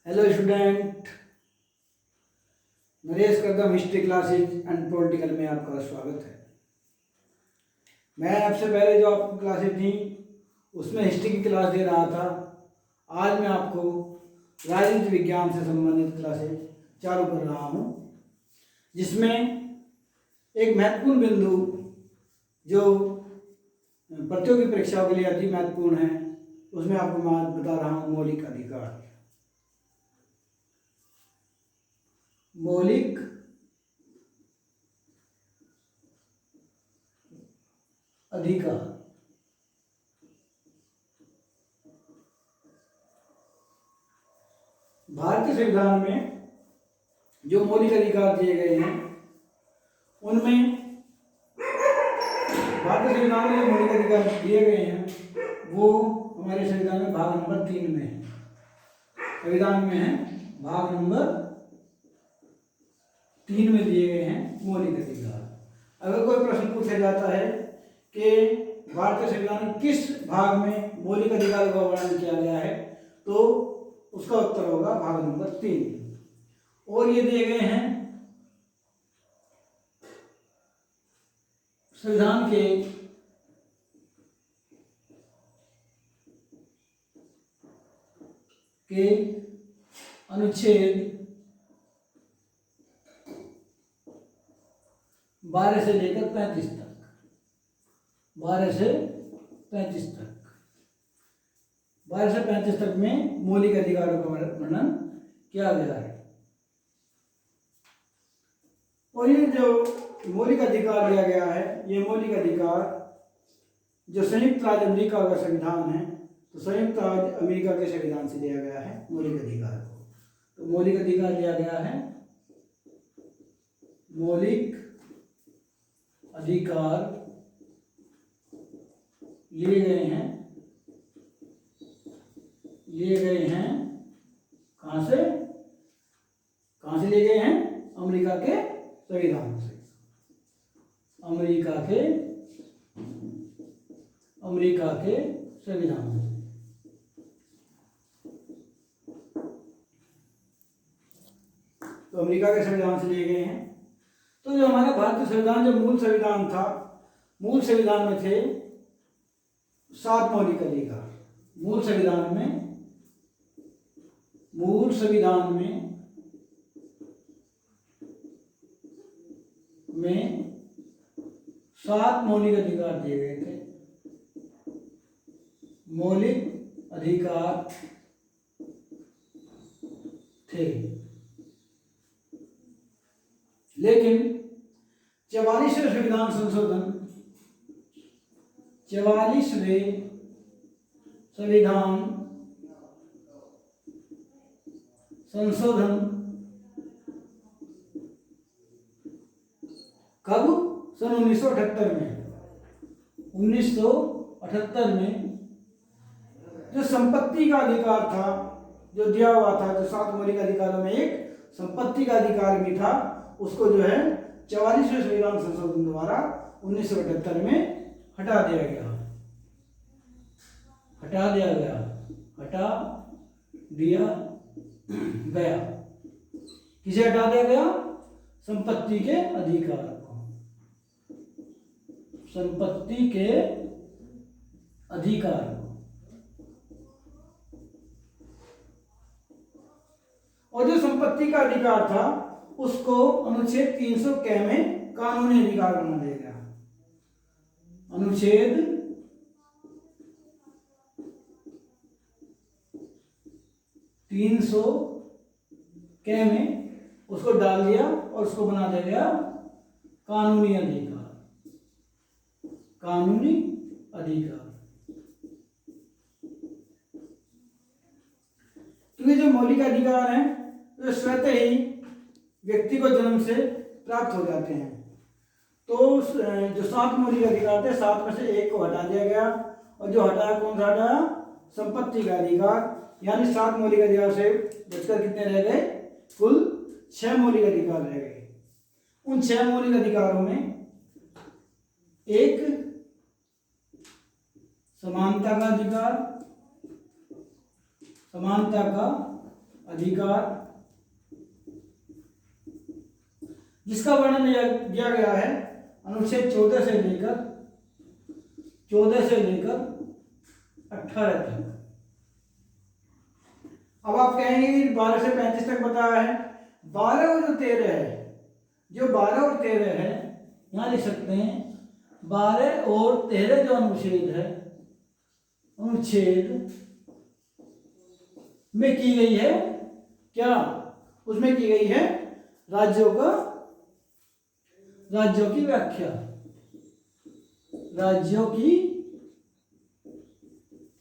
Hello student, Naresh Kadam history classes and political में आपका स्वागत है। मैं आपसे पहले जो आपकी क्लासेज थी उसमें हिस्ट्री की क्लास दे रहा था। आज मैं आपको राजनीति विज्ञान से संबंधित क्लासेज चालू कर रहा हूँ, जिसमें एक महत्वपूर्ण बिंदु जो प्रतियोगी परीक्षाओं के लिए अति महत्वपूर्ण है, उसमें आपको मैं बता रहा हूँ मौलिक अधिकार। मौलिक अधिकार भारतीय संविधान में जो मौलिक अधिकार दिए गए हैं उनमें भारतीय संविधान में जो मौलिक अधिकार दिए गए हैं वो हमारे संविधान में भाग नंबर 3 में है। संविधान में है भाग नंबर 3 में दिए गए हैं मौलिक अधिकार। अगर कोई प्रश्न पूछा जाता है कि भारतीय संविधान में किस भाग में मौलिक अधिकारों का वर्णन किया गया है, तो उसका उत्तर होगा भाग नंबर 3। और ये दिए गए हैं संविधान के अनुच्छेद 12 से लेकर 35 तक। 12 से 35 तक में मौलिक अधिकारों का वर्णन किया गया है। और ये जो मौलिक अधिकार दिया गया है, ये मौलिक अधिकार जो संयुक्त राज्य अमेरिका का संविधान है, तो संयुक्त राज्य अमेरिका के संविधान से दिया गया है मौलिक अधिकार को। तो मौलिक अधिकार दिया गया है, मौलिक अधिकार लिए गए हैं कहाँ से लिए गए हैं? अमेरिका के संविधान से। अमेरिका के संविधान से। तो अमेरिका के संविधान से लिए गए हैं। तो जो हमारा भारतीय संविधान, जो मूल संविधान था, मूल संविधान में थे 7 मौलिक अधिकार। मूल संविधान में 7 मौलिक अधिकार दिए गए थे। मौलिक अधिकार थे, लेकिन 44वें संविधान संशोधन 44वें संविधान संशोधन कब? सन 1978 में। 1978 में जो संपत्ति का अधिकार था, जो दिया हुआ था, जो 7 मौलिक अधिकारों में एक संपत्ति का अधिकार भी था, उसको जो है 44वें संविधान संशोधन द्वारा 1978 में हटा दिया गया। किसे हटा दिया गया? संपत्ति के अधिकार को। संपत्ति के अधिकार को। और जो संपत्ति का अधिकार था उसको अनुच्छेद 300 क में कानूनी अधिकार बना दिया गया। अनुच्छेद 300 क में उसको डाल दिया और उसको बना दिया गया कानूनी अधिकार। कानूनी अधिकार। क्योंकि जो मौलिक अधिकार हैं तो स्वतः ही व्यक्ति को जन्म से प्राप्त हो जाते हैं। तो जो 7 मौलिक अधिकार थे, 7 में से एक को हटा दिया गया। और जो हटाया, कौन सा हटाया? संपत्ति का अधिकार। यानी 7 मौलिक अधिकार से बचकर कितने रह गए? कुल 6 मौलिक अधिकार रह गए। उन 6 मौलिक अधिकारों में एक समानता का अधिकार, समानता का अधिकार जिसका वर्णन दिया गया है अनुच्छेद 14 से लेकर 18 तक। अब आप कहेंगे कि 12 से 35 तक बताया है, 12 और जो 13 है, जो 12 और 13 है यहां लिख सकते हैं 12 और 13 जो अनुच्छेद है, अनुच्छेद में की गई है क्या, उसमें की गई है राज्यों की व्याख्या, राज्यों की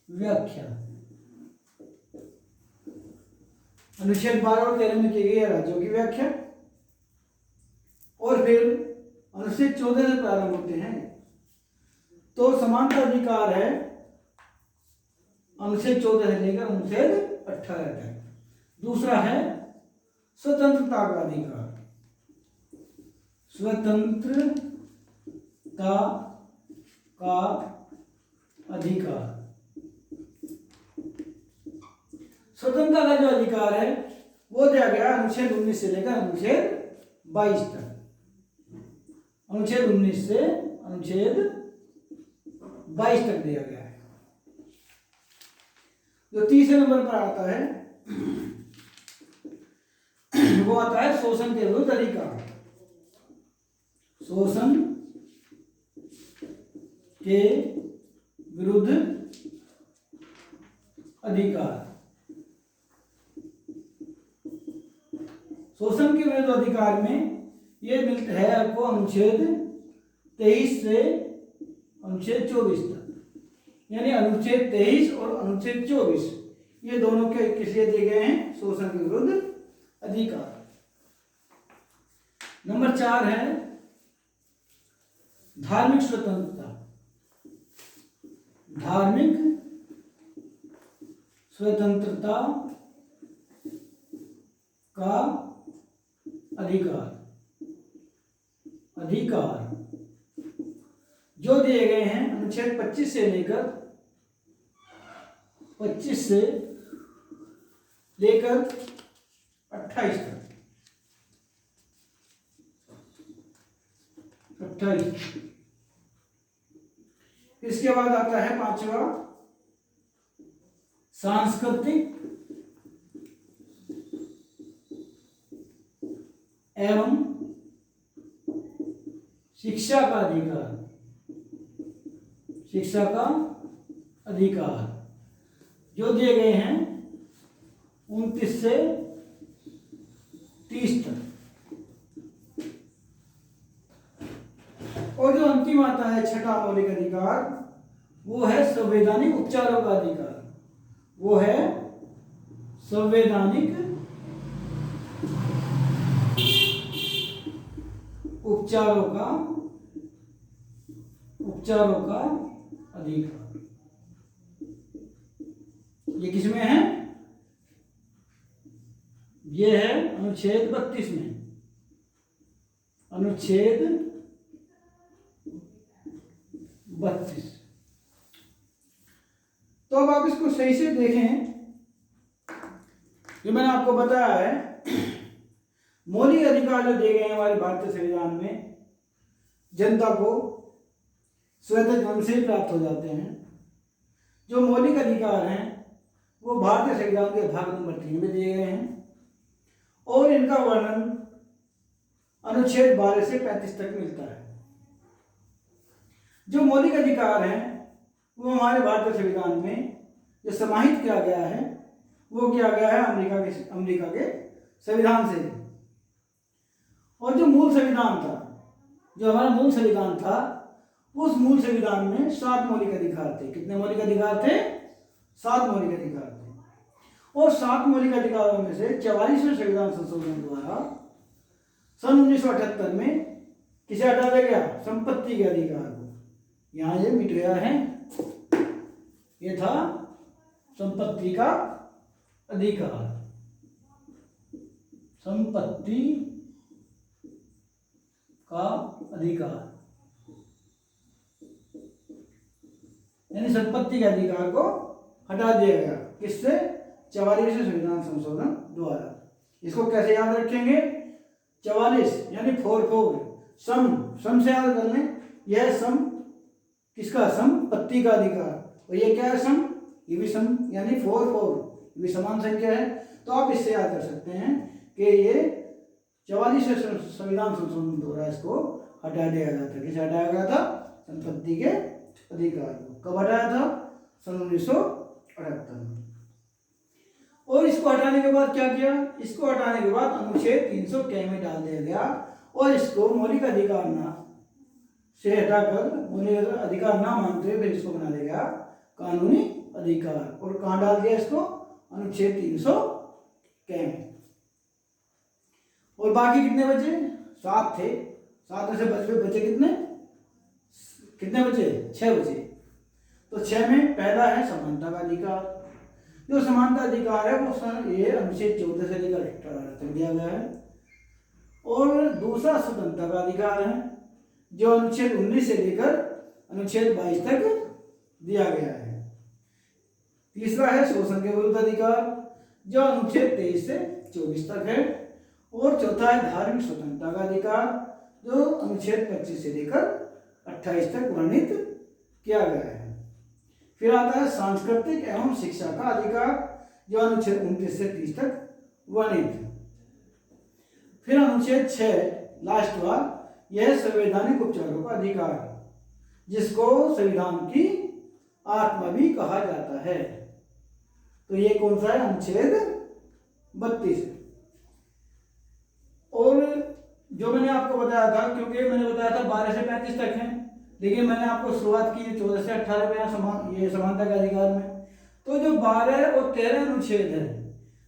व्याख्या। अनुच्छेद 12 और 13 में की गई है राज्यों की व्याख्या। और फिर अनुच्छेद 14 से प्रारंभ होते हैं तो समानता अधिकार है अनुच्छेद 14 से लेकर अनुच्छेद 18 तक। दूसरा है स्वतंत्रता का अधिकार, स्वतंत्रता का अधिकार। स्वतंत्रता का जो अधिकार है वो दिया गया अनुच्छेद 19 से लेकर अनुच्छेद 22 तक। अनुच्छेद 19 से अनुच्छेद 22 तक दिया गया है। जो तीसरे नंबर पर आता है वो आता है शोषण के विरुद्ध अधिकार। शोषण के विरुद्ध अधिकार। शोषण के विरुद्ध अधिकार में ये मिलता है आपको अनुच्छेद 23 से अनुच्छेद 24 तक। यानी अनुच्छेद 23 और अनुच्छेद 24 ये दोनों के किस लिए दिए गए हैं, शोषण के विरुद्ध अधिकार। नंबर 4 है धार्मिक स्वतंत्रता। धार्मिक स्वतंत्रता का अधिकार जो दिए गए हैं अनुच्छेद 25 से लेकर 28 तक। 28। इसके बाद आता है 5वां सांस्कृतिक एवं शिक्षा का अधिकार। शिक्षा का अधिकार जो दिए गए हैं 29 से 30 तक। और जो अंतिम आता है 6वां मौलिक अधिकार वो है संवैधानिक उपचारों का अधिकार। वो है संवैधानिक उपचारों का अधिकार। ये किसमें है, ये है अनुच्छेद 32 में। अनुच्छेद 32। तो अब आप इसको सही से देखें। जो मैंने आपको बताया है मौलिक अधिकार जो दिए गए हैं हमारे भारतीय संविधान में, जनता को स्वतंत्र ढंग से प्राप्त हो जाते हैं। जो मौलिक अधिकार हैं वो भारतीय संविधान के भाग नंबर 3 में दिए गए हैं और इनका वर्णन अनुच्छेद 12 से 35 तक मिलता है। जो मौलिक अधिकार हैं वो हमारे भारतीय संविधान में जो समाहित किया गया है वो किया गया है अमेरिका के संविधान से। और जो मूल संविधान था, जो हमारा मूल संविधान था, उस मूल संविधान में 7 मौलिक अधिकार थे। कितने मौलिक अधिकार थे? 7 मौलिक अधिकार थे। और 7 मौलिक अधिकारों में से 44वें संविधान संशोधन द्वारा सन 1978 में किसे हटा दिया गया? संपत्ति के अधिकार को। यहां ये मिट गया है, ये था संपत्ति का अधिकार। संपत्ति का अधिकार यानी संपत्ति के अधिकार को हटा दिया गया। किससे? 44वें संविधान संशोधन द्वारा। इसको कैसे याद रखेंगे? 44 यानी 44 सम से याद कर लें। यह सम किसका? संपत्ति का अधिकार। और ये क्या है? सम, ये भी सम यानी 44 भी समान संख्या है। तो आप इससे याद कर सकते हैं कि ये 44वें संविधान संशोधन द्वारा इसको हटा दिया गया था। किसे हटाया गया था? संपत्ति के अधिकार को। कब हटाया था? सन 1978 में। और इसको हटाने के बाद क्या किया? इसको हटाने के बाद अनुच्छेद 300 के में डाल दिया गया और इसको मौलिक अधिकार ना से हटाकर, मौलिक अधिकार ना मानते हुए फिर इसको बना दिया गया कानूनी अधिकार। और कहाँ डाल दिया इसको? अनुच्छेद 300 के में। और बाकी कितने बचे? 7 थे। 7 में से बचे कितने बचे? 6 बचे। तो 6 में पहला है समानता का अधिकार। जो समानता अधिकार है वो ये अनुच्छेद 14 से लेकर 18 तक दिया गया है। और दूसरा स्वतंत्रता का अधिकार है जो अनुच्छेद 19 से लेकर अनुच्छेद 22 तक दिया गया है। तीसरा है शोषण के विरुद्ध अधिकार जो अनुच्छेद 23 से 24 तक है। और चौथा है धार्मिक स्वतंत्रता का अधिकार जो अनुच्छेद 25 से लेकर 28 तक वर्णित किया गया है। फिर आता है सांस्कृतिक एवं शिक्षा का अधिकार जो अनुच्छेद 29 से 30 तक वर्णित है। फिर अनुच्छेद 6 लास्ट वाला, यह संवैधानिक उपचारों का अधिकार जिसको संविधान की आत्मा भी कहा जाता है। तो ये कौन सा है? अनुच्छेद 32। और जो मैंने आपको बताया था, क्योंकि मैंने बताया था 12 से 35 तक है, लेकिन मैंने आपको शुरुआत की 14 से 18 पे ये समानता का अधिकार में। तो जो 12 और 13 अनुच्छेद है,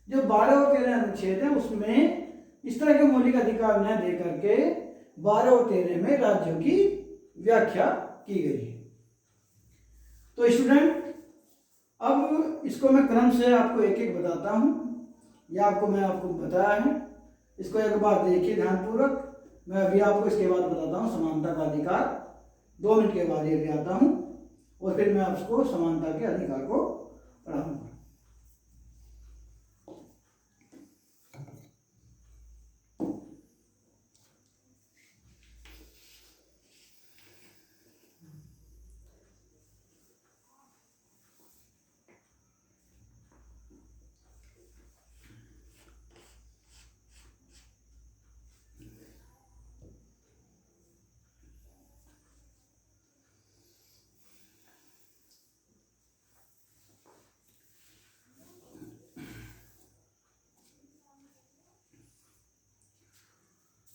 जो 12 और 13 अनुच्छेद है उसमें इस तरह के मौलिक अधिकार न दे करके 12 और 13 में राज्यों की व्याख्या की गई है। तो स्टूडेंट, अब इसको मैं क्रम से आपको एक एक बताता हूँ। या मैं आपको बताया है, इसको एक बार देखिए ध्यानपूर्वक। मैं अभी आपको इसके बाद बताता हूँ समानता का अधिकार। 2 मिनट के बाद ये भी आता हूँ और फिर मैं आपको समानता के अधिकार को पढ़ाऊंगा।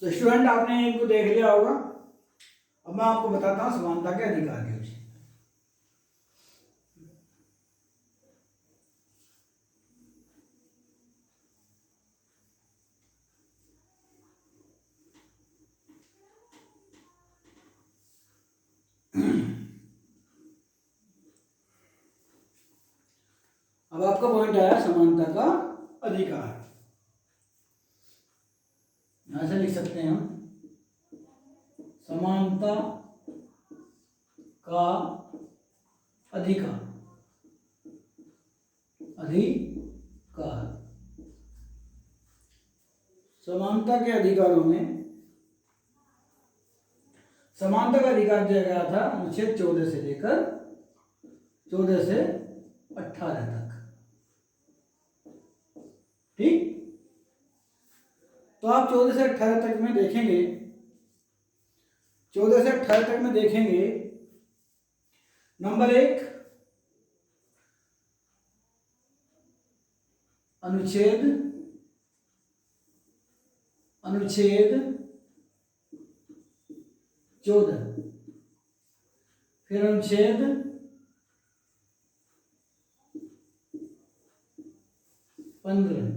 तो स्टूडेंट, आपने इनको देख लिया होगा। अब मैं आपको बताता हूँ समानता के अधिकार के विषय। अब आपका पॉइंट आया समानता का अधिकार। यहां से लिख सकते हैं हम समानता का अधिकार। समानता के अधिकारों में समानता का अधिकार दिया गया था अनुच्छेद 14 से लेकर 14 से 18 तक। ठीक। तो आप 14 से 18 तक में देखेंगे, 14 से 18 तक में देखेंगे, नंबर 1 अनुच्छेद 14, फिर अनुच्छेद 15,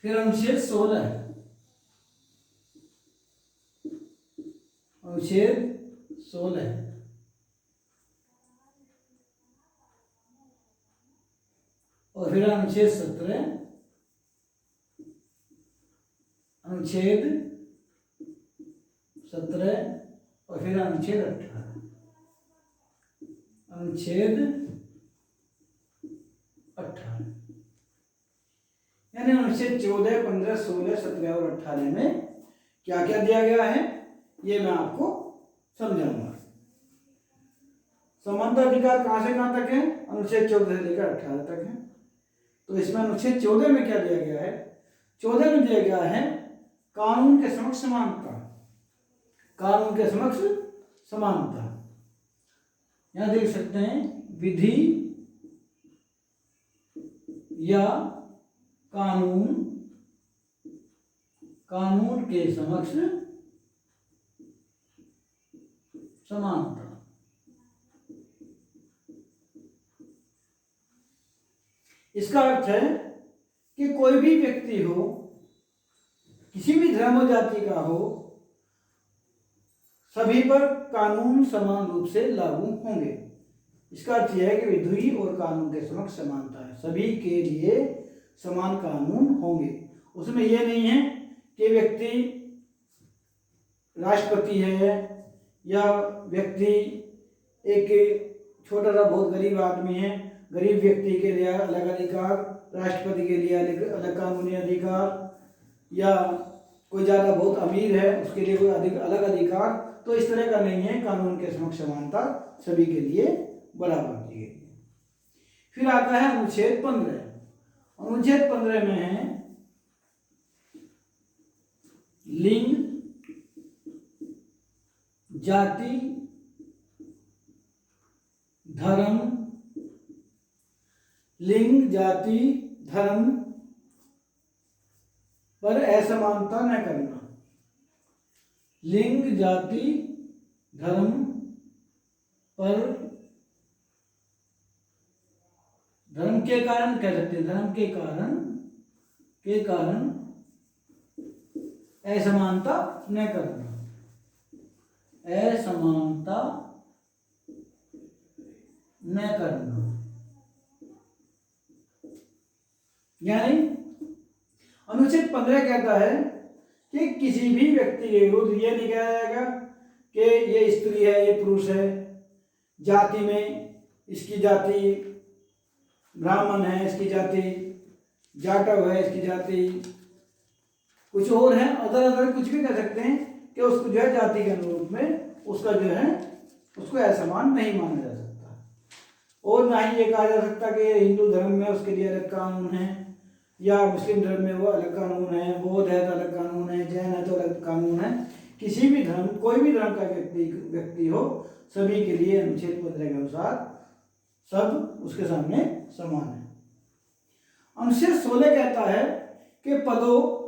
फिर अनुच्छेद 16, और फिर अनुच्छेद 17, और फिर अनुच्छेद 18। यानी अनुच्छेद 14, 15, 16, 17 और 18 में क्या क्या दिया गया है ये मैं आपको समझाऊंगा। समानता अधिकार कहां से कहां तक है? अनुच्छेद 14 से लेकर 18 तक है। तो इसमें अनुच्छेद 14 में क्या दिया गया है? 14 में दिया गया है कानून के समक्ष समानता। कानून के समक्ष समानता, यहां देख सकते हैं, विधि या कानून, कानून के समक्ष समानता। इसका अर्थ है कि कोई भी व्यक्ति हो, किसी भी धर्म और जाति का हो, सभी पर कानून समान रूप से लागू होंगे। इसका अर्थ यह है कि विधि और कानून के समक्ष समानता है, सभी के लिए समान कानून होंगे। उसमें यह नहीं है कि व्यक्ति राष्ट्रपति है या व्यक्ति एक छोटा सा बहुत गरीब आदमी है, गरीब व्यक्ति के लिए अलग अधिकार, राष्ट्रपति के लिए अलग कानूनी अधिकार, या कोई ज़्यादा बहुत अमीर है उसके लिए कोई अलग अधिकार। तो इस तरह का नहीं है, कानून के समक्ष समानता सभी के लिए बराबर दी गई है। फिर आता है अनुच्छेद 15। अनुच्छेद 15 में है लिंग, जाति, धर्म, लिंग, जाति, धर्म पर असमानता न करना। लिंग, जाति, धर्म पर, धर्म के कारण कह सकते हैं, धर्म के कारण असमानता न करना, असमानता न करना। यानी अनुच्छेद 15 कहता है कि किसी भी व्यक्ति के विरुद्ध ये नहीं कहा जाएगा कि ये स्त्री है, ये पुरुष है, जाति में इसकी जाति ब्राह्मण है, इसकी जाति जाटव है, इसकी जाति कुछ और है, अदर कुछ भी कह सकते हैं कि उसको जो है जाति के अनुरूप में उसका जो है उसको असमान नहीं माना जा सकता। और ना ही ये कहा जा सकता कि हिंदू धर्म में उसके लिए अलग कानून है, या मुस्लिम धर्म में वो अलग कानून है, बौद्ध है तो अलग कानून है, जैन है तो अलग कानून है। किसी भी धर्म, कोई भी धर्म का व्यक्ति हो, सभी के लिए अनुच्छेद 15 के अनुसार सब उसके सामने समान है। अनुच्छेद 16 कहता है कि पदों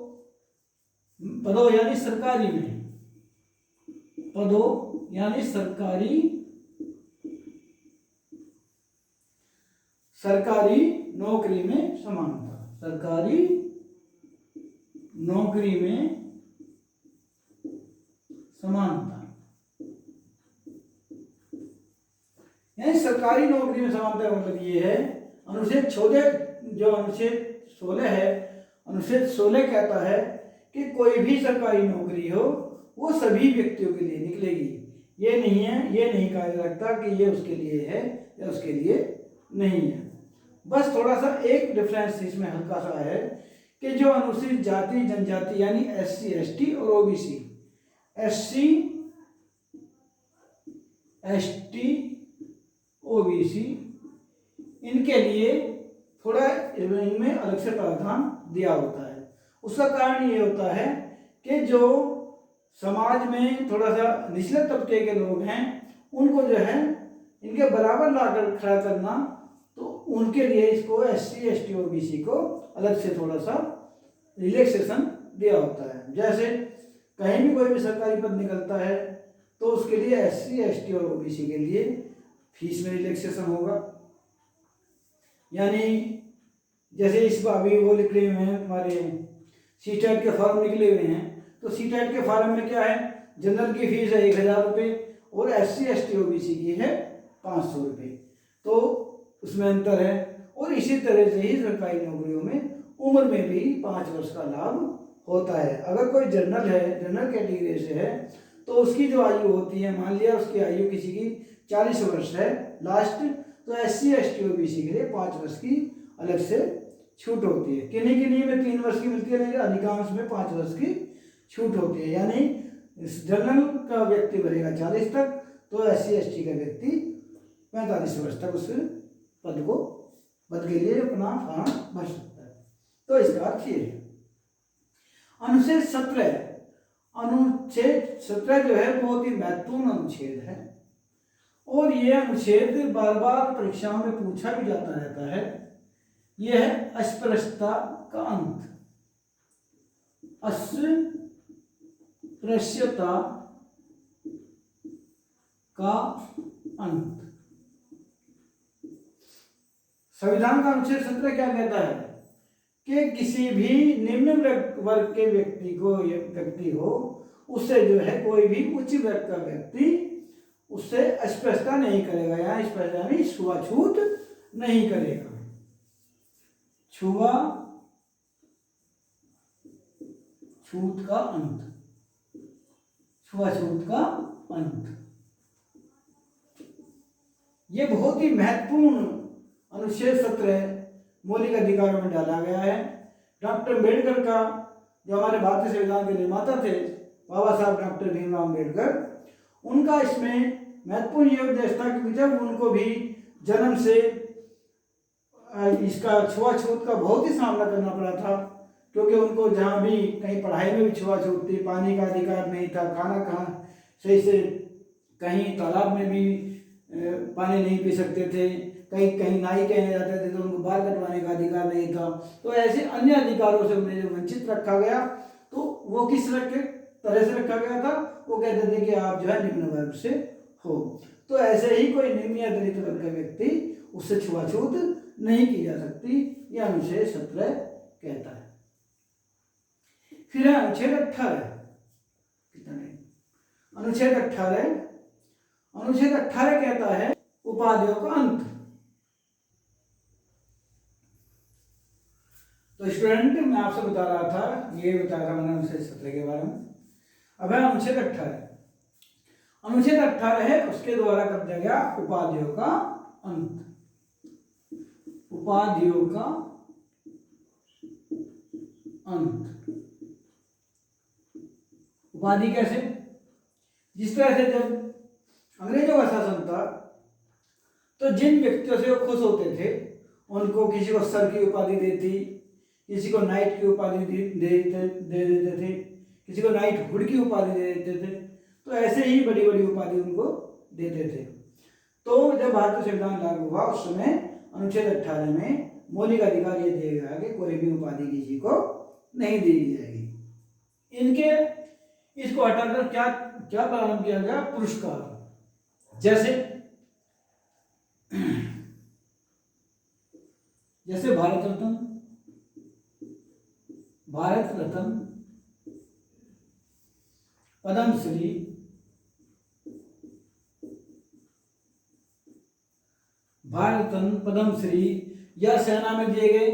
यानी सरकारी में, पदों यानी सरकारी नौकरी में समानता, सरकारी नौकरी में समानता। यानी सरकारी नौकरी में समानता का मतलब ये है, अनुच्छेद 16 है, अनुच्छेद 16 कहता है कि कोई भी सरकारी नौकरी हो वो सभी व्यक्तियों के लिए निकलेगी। ये नहीं कहा जा सकता कि ये उसके लिए है या उसके लिए नहीं है। बस थोड़ा सा एक डिफरेंस इसमें हल्का सा है कि जो अनुसूचित जाति जनजाति यानी SC ST और OBC, SC ST OBC इनके लिए थोड़ा इनमें अलग से प्रावधान दिया होता है। उसका कारण ये होता है कि जो समाज में थोड़ा सा निचले तबके के लोग हैं उनको जो है इनके बराबर लाकर खड़ा करना, तो उनके लिए इसको SC ST OBC को अलग से थोड़ा सा रिलैक्सेशन दिया होता है। जैसे कहीं भी कोई भी सरकारी पद निकलता है तो उसके लिए SC ST और OBC के लिए फीस में रिलैक्सेशन होगा। यानी जैसे इस अभी वो निकले हुए हैं हमारे CTET के फॉर्म निकले हुए हैं, तो CTET के फॉर्म में क्या है, जनरल की फीस है 1000 रुपये और SC ST OBC की है 500 रुपये, तो उसमें अंतर है। और इसी तरह से ही सरकारी नौकरियों में उम्र में भी 5 वर्ष का लाभ होता है। अगर कोई जनरल है, जनरल कैटेगरी से है, तो उसकी जो आयु होती है, मान लिया उसकी आयु किसी की 40 वर्ष है लास्ट, तो SC ST OBC के लिए 5 वर्ष की अलग से छूट होती है। किन्हीं किन्हीं में 3 वर्ष की मिलती है, लेकिन अधिकांश में 5 वर्ष की छूट होती है। यानी जनरल का व्यक्ति भरेगा 40 तक, तो SC/ST का व्यक्ति 45 वर्ष तक उस पद के लिए अपना फॉर्म भर सकता है। तो इसका अर्थ ये है। अनुच्छेद 17 जो है बहुत ही महत्वपूर्ण अनुच्छेद है, और ये अनुच्छेद बार बार परीक्षाओं में पूछा भी जाता रहता है। यह है अस्पृश्यता का अंत। अस्पृश्यता का अंत। संविधान का अनुच्छेद 17 क्या कहता है कि किसी भी निम्न वर्ग के व्यक्ति हो, उससे जो है कोई भी उच्च वर्ग का व्यक्ति उससे अस्पृश्यता नहीं करेगा, या अस्पृश्यता यानी छुआछूत नहीं करेगा। छूत का अंत, छुआछूत का अंत। ये बहुत ही महत्वपूर्ण अनुच्छेद 17 मौलिक अधिकारों में डाला गया है। डॉक्टर अम्बेडकर का, जो हमारे भारतीय संविधान के निर्माता थे, बाबा साहब डॉक्टर भीमराव अम्बेडकर, उनका इसमें महत्वपूर्ण योगदान था, क्योंकि जब उनको भी जन्म से इसका छुआछूत का बहुत ही सामना करना पड़ा था, क्योंकि उनको जहाँ भी कहीं पढ़ाई में भी छुआछूत थी, पानी का अधिकार नहीं था, खाना कहाँ सही से, कहीं तालाब में भी पानी नहीं पी सकते थे, कहीं नाई कहने जाते थे तो उनको बाल कटवाने का अधिकार नहीं था। तो ऐसे अन्य अधिकारों से उन्हें जो वंचित रखा गया, तो वो किस तरह से रखा गया था, वो कहते थे कि आप जो है निम्न वर्ग से हो। तो ऐसे ही कोई निम्न या दलित वर्ग का व्यक्ति, उससे छुआछूत नहीं की जा सकती, यह अनुच्छेद 17 कहता है। फिर है अनुच्छेद 18। अनुच्छेद 18 कहता है उपाधियों का अंत। तो स्टूडेंट, मैं आपसे बता रहा था, ये बताया था मैंने अनुच्छेद 17 के बारे में। अब है अनुच्छेद 18। अनुच्छेद 18 है, उसके द्वारा कर दिया गया उपाधियों का अंत। उपाधियों का अंत। उपाधि कैसे? जिस तरह से जब अंग्रेजों का शासन था, तो जिन व्यक्तियों से वो खुश होते थे, उनको किसी को सर की उपाधि देती, किसी को नाइट की उपाधि दे देते थे, किसी को नाइट हुड की उपाधि दे देते थे। तो ऐसे ही बड़ी बड़ी उपाधि उनको देते थे। तो जब भारतीय संविधान लागू हुआ, उस समय अनुच्छेद 18 में मौलिक अधिकार ये दिया गया कि कोई भी उपाधि किसी को नहीं दी जाएगी। इसको हटाकर क्या प्रारंभ किया गया? पुरस्कार। जैसे भारत रत्न, पद्मश्री, भारत रत्न, पद्मश्री, या सेना में दिए गए।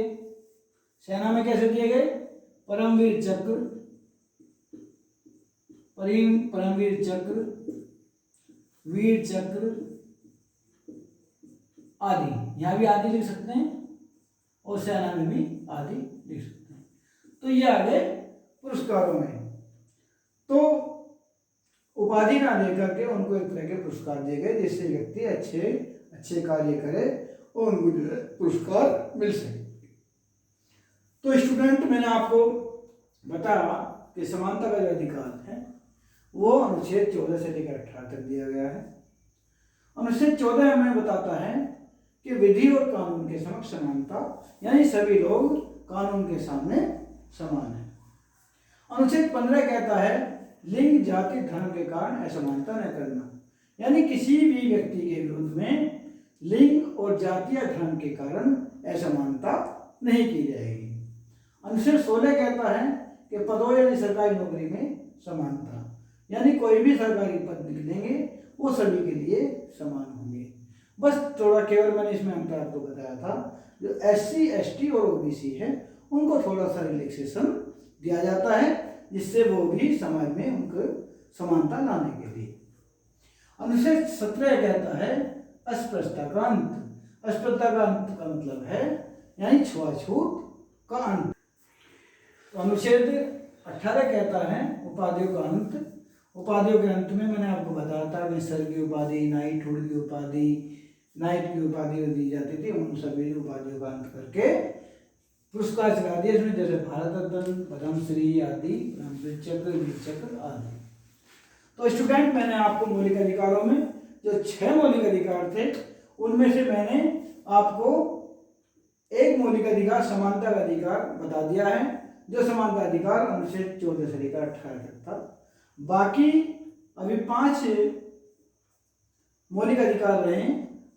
सेना में कैसे दिए गए? परमवीर चक्र, वीर चक्र आदि। यहां भी आदि लिख सकते हैं, और सेना में भी आदि लिख सकते हैं। तो ये आ गए पुरस्कारों में। तो उपाधि ना लेकर के उनको एक तरह के पुरस्कार दिए गए, जिससे व्यक्ति अच्छे कार्य करे और उनको जो है पुरस्कार मिल सके। तो स्टूडेंट, मैंने आपको बताया कि समानता का जो अधिकार है वो अनुच्छेद 14 से लेकर 18 तक दिया गया है। अनुच्छेद 14 हमें बताता है कि विधि और कानून के समक्ष समानता, यानी सभी लोग कानून के सामने समान है। अनुच्छेद 15 कहता है लिंग, जाति, धर्म के कारण असमानता न करना, यानी किसी भी व्यक्ति के विरुद्ध में लिंग और जाति या धर्म के कारण असमानता नहीं की जाएगी। अनुच्छेद 16 कहता है कि पदों यानी सरकारी नौकरी में समानता, यानी कोई भी सरकारी पद निकलेंगे वो सभी के लिए समान होंगे। बस थोड़ा केवल मैंने इसमें अंतर आपको बताया था, जो SC, ST और OBC है उनको थोड़ा सा रिलैक्सेशन दिया जाता है, जिससे वो भी समाज में उनको समानता लाने के लिए। अनुच्छेद 17 कहता है अस्पृश्यता का अंत। अस्पृश्यता का अंत का मतलब है यानी छुआछूत का अंत। तो अनुच्छेद 18 कहता है उपाधियों का अंत। उपाधियों के अंत में मैंने आपको बताया था कि सर की उपाधि, नाइटहुड की उपाधि, नाइट की उपाधि दी जाती थी। उन सभी उपाधियों का अंत करके पुरस्कार चला दिए इसमें, जैसे भारत रत्न, पद्मश्री आदि, चक्र, वीर चक्र आदि। तो स्टूडेंट, मैंने आपको मौलिक अधिकारों में जो 6 मौलिक अधिकार थे उनमें से मैंने आपको एक मौलिक अधिकार समानता का अधिकार बता दिया है, जो समानता अधिकार अनुच्छेद 14 से लेकर 18 तक था। बाकी अभी 5 मौलिक अधिकार रहे,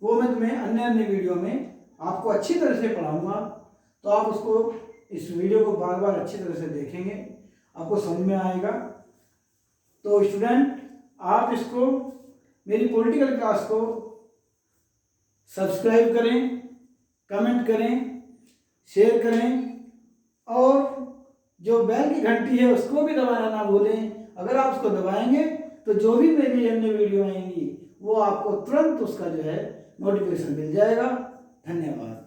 वो मैं तुम्हें अन्य वीडियो में आपको अच्छी तरह से पढ़ाऊंगा। तो आप उसको, इस वीडियो को बार बार अच्छी तरह से देखेंगे, आपको समझ में आएगा। तो स्टूडेंट, आप इसको, मेरी पॉलिटिकल क्लास को सब्सक्राइब करें, कमेंट करें, शेयर करें, और जो बेल की घंटी है उसको भी दबाना ना भूलें। अगर आप उसको दबाएंगे तो जो भी मेरी अन्य वीडियो आएंगी वो आपको तुरंत उसका जो है नोटिफिकेशन मिल जाएगा। धन्यवाद।